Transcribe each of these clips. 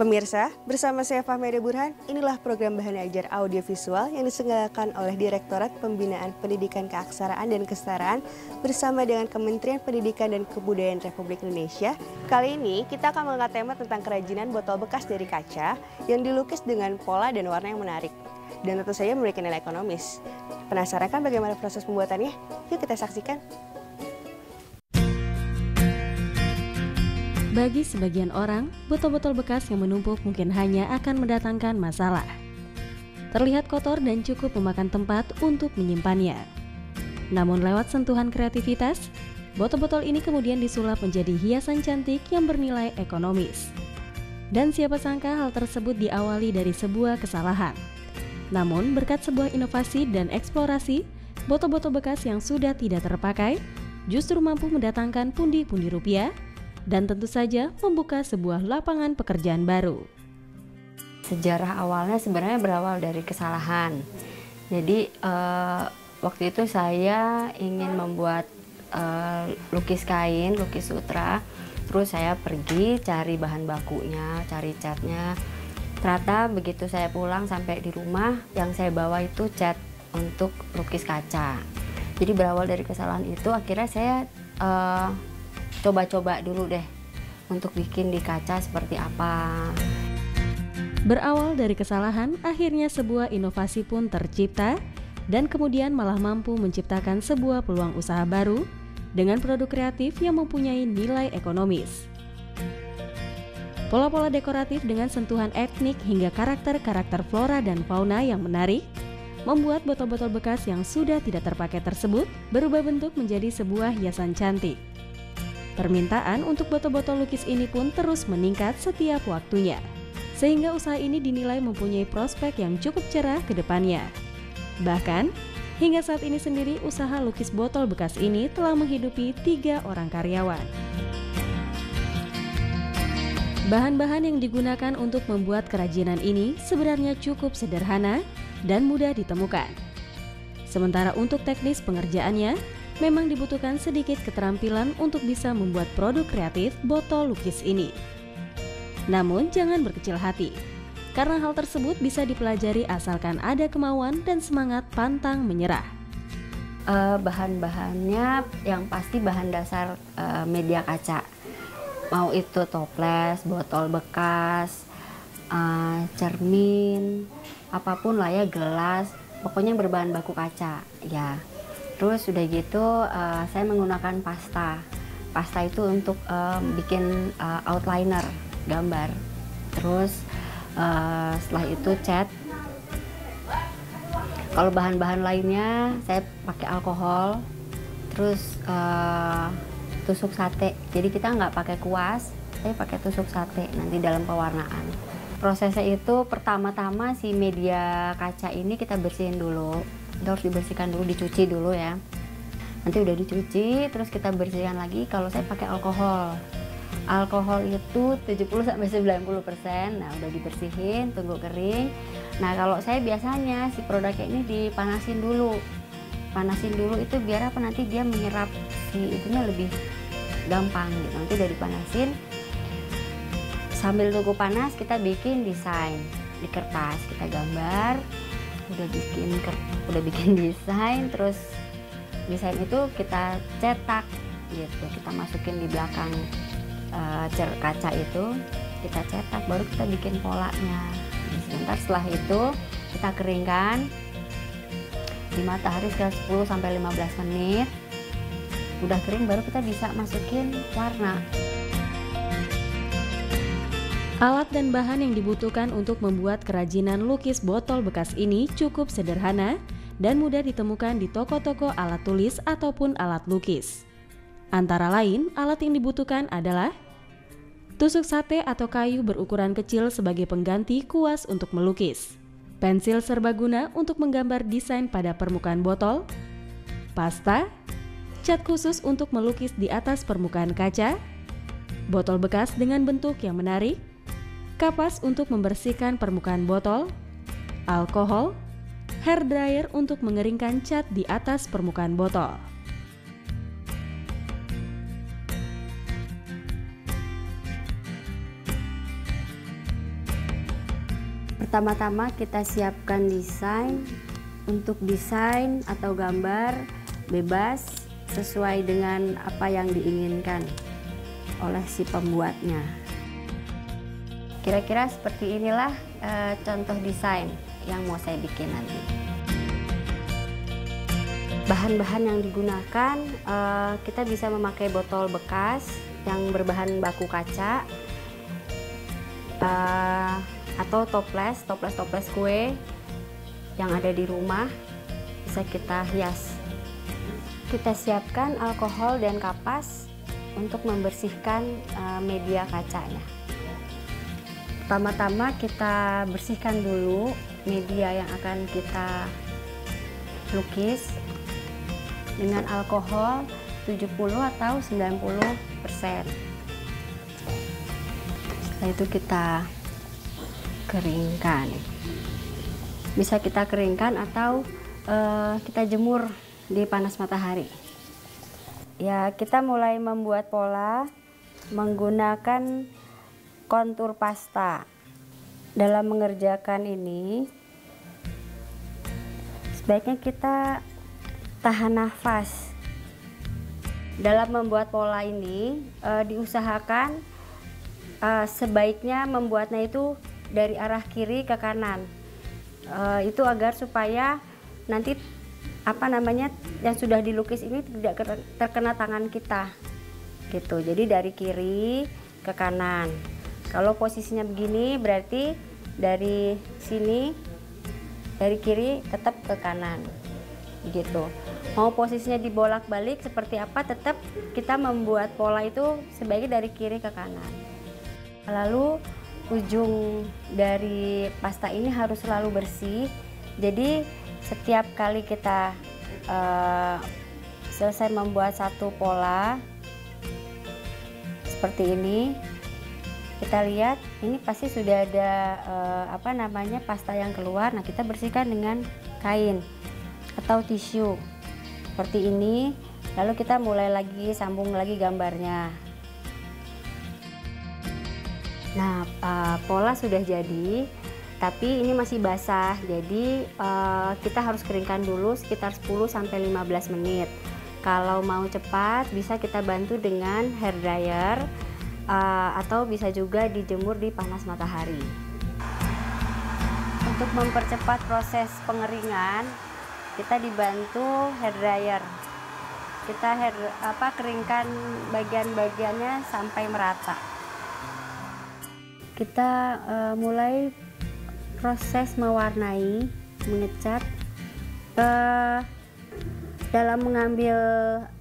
Pemirsa, bersama saya Fahmida Burhan, inilah program Bahan Ajar Audiovisual yang diselenggarakan oleh Direktorat Pembinaan Pendidikan Keaksaraan dan Kesetaraan bersama dengan Kementerian Pendidikan dan Kebudayaan Republik Indonesia. Kali ini kita akan mengangkat tema tentang kerajinan botol bekas dari kaca yang dilukis dengan pola dan warna yang menarik. Dan tentu saja memiliki nilai ekonomis. Penasaran kan bagaimana proses pembuatannya? Yuk kita saksikan. Bagi sebagian orang, botol-botol bekas yang menumpuk mungkin hanya akan mendatangkan masalah. Terlihat kotor dan cukup memakan tempat untuk menyimpannya. Namun lewat sentuhan kreativitas, botol-botol ini kemudian disulap menjadi hiasan cantik yang bernilai ekonomis. Dan siapa sangka hal tersebut diawali dari sebuah kesalahan. Namun berkat sebuah inovasi dan eksplorasi, botol-botol bekas yang sudah tidak terpakai justru mampu mendatangkan pundi-pundi rupiah dan tentu saja membuka sebuah lapangan pekerjaan baru. Sejarah awalnya sebenarnya berawal dari kesalahan. Jadi waktu itu saya ingin membuat lukis kain, lukis sutra. Terus saya pergi cari bahan bakunya, cari catnya. Ternyata begitu saya pulang sampai di rumah, yang saya bawa itu cat untuk lukis kaca. Jadi berawal dari kesalahan itu, akhirnya saya coba-coba dulu deh untuk bikin di kaca seperti apa. Berawal dari kesalahan, akhirnya sebuah inovasi pun tercipta dan kemudian malah mampu menciptakan sebuah peluang usaha baru dengan produk kreatif yang mempunyai nilai ekonomis. Pola-pola dekoratif dengan sentuhan etnik hingga karakter-karakter flora dan fauna yang menarik membuat botol-botol bekas yang sudah tidak terpakai tersebut berubah bentuk menjadi sebuah hiasan cantik. Permintaan untuk botol-botol lukis ini pun terus meningkat setiap waktunya, sehingga usaha ini dinilai mempunyai prospek yang cukup cerah ke depannya. Bahkan, hingga saat ini sendiri usaha lukis botol bekas ini telah menghidupi 3 orang karyawan. Bahan-bahan yang digunakan untuk membuat kerajinan ini sebenarnya cukup sederhana dan mudah ditemukan. Sementara untuk teknis pengerjaannya, memang dibutuhkan sedikit keterampilan untuk bisa membuat produk kreatif botol lukis ini. Namun jangan berkecil hati, karena hal tersebut bisa dipelajari asalkan ada kemauan dan semangat pantang menyerah. Bahan-bahannya yang pasti bahan dasar media kaca. Mau itu toples, botol bekas, cermin, apapun lah ya, gelas, pokoknya berbahan baku kaca ya. Terus udah gitu saya menggunakan pasta. Pasta itu untuk bikin outliner gambar. Terus setelah itu cat. Kalau bahan-bahan lainnya saya pakai alkohol. Terus tusuk sate. Jadi kita nggak pakai kuas, saya pakai tusuk sate nanti dalam pewarnaan. Prosesnya itu pertama-tama si media kaca ini kita bersihin dulu. Itu harus dibersihkan dulu, dicuci dulu ya. Nanti udah dicuci, terus kita bersihkan lagi. Kalau saya pakai alkohol. Alkohol itu 70-90%. Nah, udah dibersihin, tunggu kering. Nah, kalau saya biasanya si produknya ini dipanasin dulu. Panasin dulu itu biar apa, nanti dia menyerap si itunya lebih gampang gitu. Nanti udah dipanasin. Sambil tunggu panas kita bikin desain di kertas, kita gambar. Udah bikin desain, terus desain itu kita cetak gitu, kita masukin di belakang kaca itu, kita cetak, baru kita bikin polanya. Sebentar setelah itu kita keringkan di matahari sekitar 10-15 menit. Udah kering baru kita bisa masukin warna. Alat dan bahan yang dibutuhkan untuk membuat kerajinan lukis botol bekas ini cukup sederhana dan mudah ditemukan di toko-toko alat tulis ataupun alat lukis. Antara lain, alat yang dibutuhkan adalah tusuk sate atau kayu berukuran kecil sebagai pengganti kuas untuk melukis, pensil serbaguna untuk menggambar desain pada permukaan botol, pasta, cat khusus untuk melukis di atas permukaan kaca, botol bekas dengan bentuk yang menarik, kapas untuk membersihkan permukaan botol, alkohol, hair dryer untuk mengeringkan cat di atas permukaan botol. Pertama-tama kita siapkan desain. Untuk desain atau gambar bebas sesuai dengan apa yang diinginkan oleh si pembuatnya. Kira-kira seperti inilah contoh desain yang mau saya bikin nanti. Bahan-bahan yang digunakan, kita bisa memakai botol bekas yang berbahan baku kaca, atau toples kue yang ada di rumah, bisa kita hias. Kita siapkan alkohol dan kapas untuk membersihkan media kacanya. Pertama-tama kita bersihkan dulu media yang akan kita lukis dengan alkohol 70 atau 90%. Setelah itu kita keringkan. Bisa kita keringkan atau kita jemur di panas matahari. Ya, kita mulai membuat pola menggunakan kontur pasta. Dalam mengerjakan ini, sebaiknya kita tahan nafas. Dalam membuat pola ini, diusahakan sebaiknya membuatnya itu dari arah kiri ke kanan. Itu agar supaya nanti yang sudah dilukis ini tidak terkena tangan kita gitu. Jadi dari kiri ke kanan. Kalau posisinya begini berarti dari sini, dari kiri tetap ke kanan gitu. Mau posisinya dibolak-balik seperti apa, tetap kita membuat pola itu sebaiknya dari kiri ke kanan. Lalu ujung dari pasta ini harus selalu bersih. Jadi setiap kali kita selesai membuat satu pola seperti ini, kita lihat ini pasti sudah ada pasta yang keluar. Nah, kita bersihkan dengan kain atau tisu seperti ini. Lalu kita mulai lagi, sambung lagi gambarnya. Nah, pola sudah jadi, tapi ini masih basah, jadi kita harus keringkan dulu sekitar 10-15 menit. Kalau mau cepat, bisa kita bantu dengan hair dryer, atau bisa juga dijemur di panas matahari. Untuk mempercepat proses pengeringan, kita dibantu hair dryer. Kita keringkan bagian-bagiannya sampai merata. Kita mulai proses mewarnai, mengecat. Dalam mengambil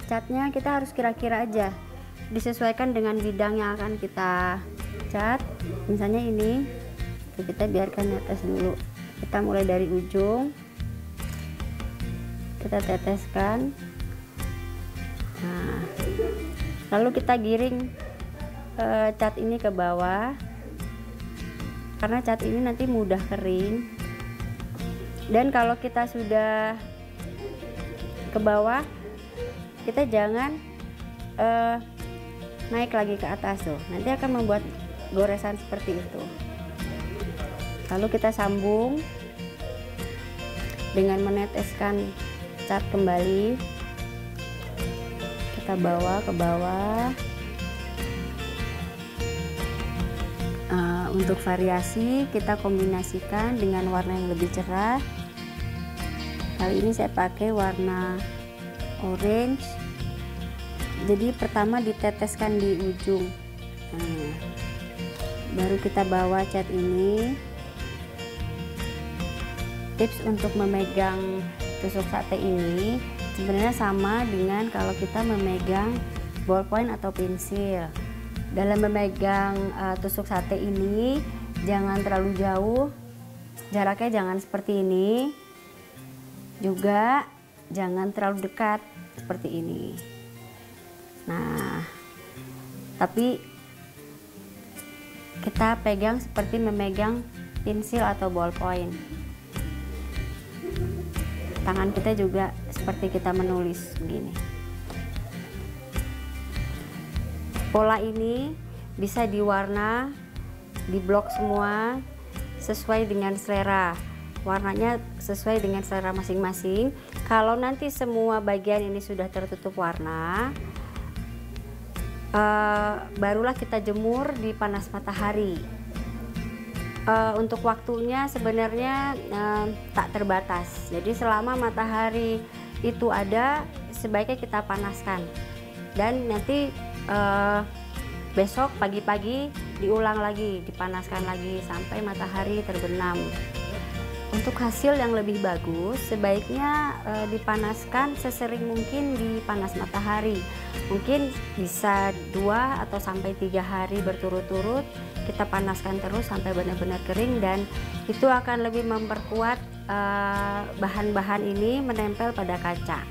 catnya kita harus kira-kira aja, disesuaikan dengan bidang yang akan kita cat. Misalnya ini, kita biarkan netes dulu. Kita mulai dari ujung, kita teteskan. Nah, lalu kita giring cat ini ke bawah. Karena cat ini nanti mudah kering. Dan kalau kita sudah ke bawah, kita jangan naik lagi ke atas tuh. Nanti akan membuat goresan seperti itu. Lalu kita sambung dengan meneteskan cat kembali. Kita bawa ke bawah. Untuk variasi kita kombinasikan dengan warna yang lebih cerah. Kali ini saya pakai warna orange. Jadi pertama diteteskan di ujung, baru kita bawa cat ini. Tips untuk memegang tusuk sate ini sebenarnya sama dengan kalau kita memegang ballpoint atau pensil. Dalam memegang tusuk sate ini jangan terlalu jauh, jaraknya jangan seperti ini, juga jangan terlalu dekat seperti ini. Nah, tapi kita pegang seperti memegang pensil atau ballpoint. Tangan kita juga seperti kita menulis begini. Pola ini bisa diwarna, diblok semua sesuai dengan selera. Warnanya sesuai dengan selera masing-masing. Kalau nanti semua bagian ini sudah tertutup warna, barulah kita jemur di panas matahari. Untuk waktunya sebenarnya tak terbatas. Jadi selama matahari itu ada, sebaiknya kita panaskan. Dan nanti besok pagi-pagi diulang lagi, dipanaskan lagi sampai matahari terbenam. Untuk hasil yang lebih bagus, sebaiknya dipanaskan sesering mungkin di panas matahari. Mungkin bisa 2 atau sampai 3 hari berturut-turut kita panaskan terus sampai benar-benar kering, dan itu akan lebih memperkuat bahan-bahan ini menempel pada kaca.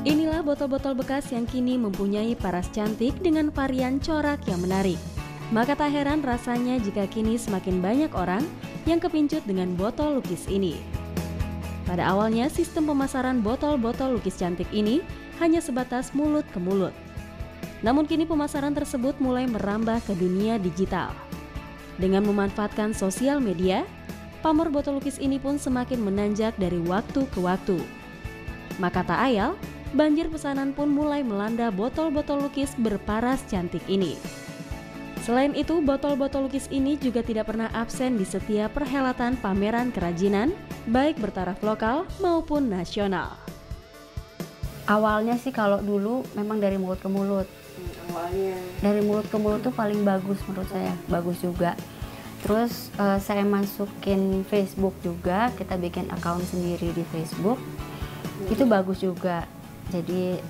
Inilah botol-botol bekas yang kini mempunyai paras cantik dengan varian corak yang menarik. Maka tak heran rasanya jika kini semakin banyak orang yang kepincut dengan botol lukis ini. Pada awalnya sistem pemasaran botol-botol lukis cantik ini hanya sebatas mulut ke mulut. Namun kini pemasaran tersebut mulai merambah ke dunia digital. Dengan memanfaatkan sosial media, pamor botol lukis ini pun semakin menanjak dari waktu ke waktu. Maka tak ayal, banjir pesanan pun mulai melanda botol-botol lukis berparas cantik ini. Selain itu, botol-botol lukis ini juga tidak pernah absen di setiap perhelatan pameran kerajinan, baik bertaraf lokal maupun nasional. Awalnya sih kalau dulu memang dari mulut ke mulut. Dari mulut ke mulut tuh paling bagus menurut saya, bagus juga. Terus saya masukin Facebook juga, kita bikin akun sendiri di Facebook, itu bagus juga. Jadi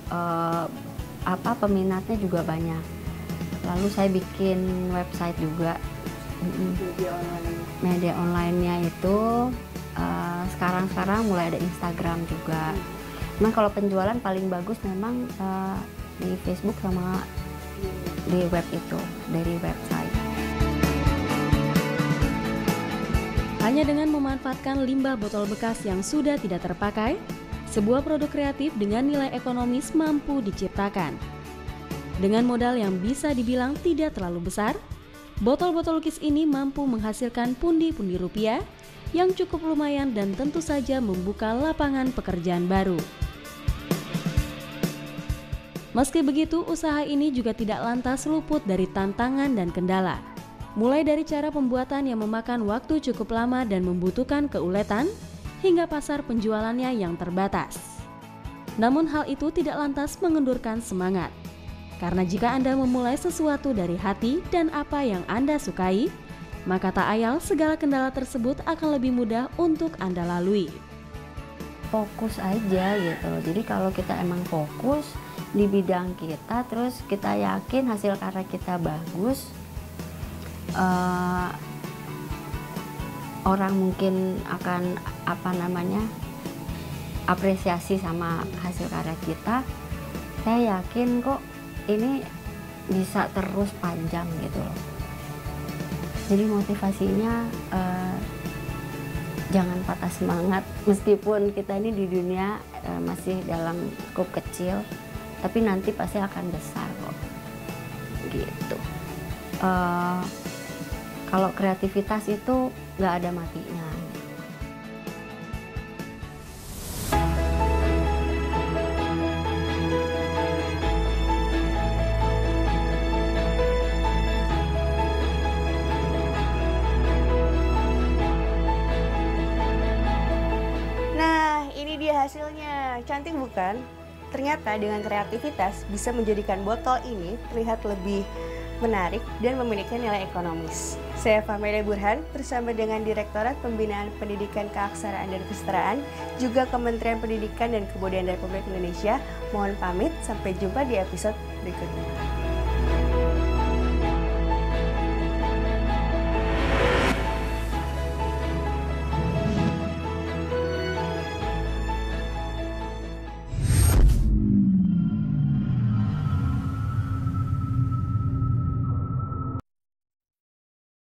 peminatnya juga banyak. Lalu saya bikin website juga. Media online-nya itu sekarang mulai ada Instagram juga. Memang kalau penjualan paling bagus memang di Facebook sama di web itu, dari website. Hanya dengan memanfaatkan limbah botol bekas yang sudah tidak terpakai, sebuah produk kreatif dengan nilai ekonomis mampu diciptakan. Dengan modal yang bisa dibilang tidak terlalu besar, botol-botol lukis ini mampu menghasilkan pundi-pundi rupiah yang cukup lumayan dan tentu saja membuka lapangan pekerjaan baru. Meski begitu, usaha ini juga tidak lantas luput dari tantangan dan kendala. Mulai dari cara pembuatan yang memakan waktu cukup lama dan membutuhkan keuletan, hingga pasar penjualannya yang terbatas. Namun hal itu tidak lantas mengendurkan semangat. Karena jika Anda memulai sesuatu dari hati dan apa yang Anda sukai, maka tak ayal segala kendala tersebut akan lebih mudah untuk Anda lalui. Fokus aja gitu. Jadi kalau kita emang fokus di bidang kita, terus kita yakin hasil karya kita bagus, orang mungkin akan apresiasi sama hasil karya kita. Saya yakin kok ini bisa terus panjang gitu loh. Jadi motivasinya jangan patah semangat, meskipun kita ini di dunia masih dalam skup kecil, tapi nanti pasti akan besar kok gitu. Kalau kreativitas itu nggak ada matinya. Hasilnya cantik bukan? Ternyata dengan kreativitas bisa menjadikan botol ini terlihat lebih menarik dan memiliki nilai ekonomis. Saya Fahmeda Burhan bersama dengan Direktorat Pembinaan Pendidikan Keaksaraan dan Kesetaraan, juga Kementerian Pendidikan dan Kebudayaan Republik Indonesia. Mohon pamit, sampai jumpa di episode berikutnya.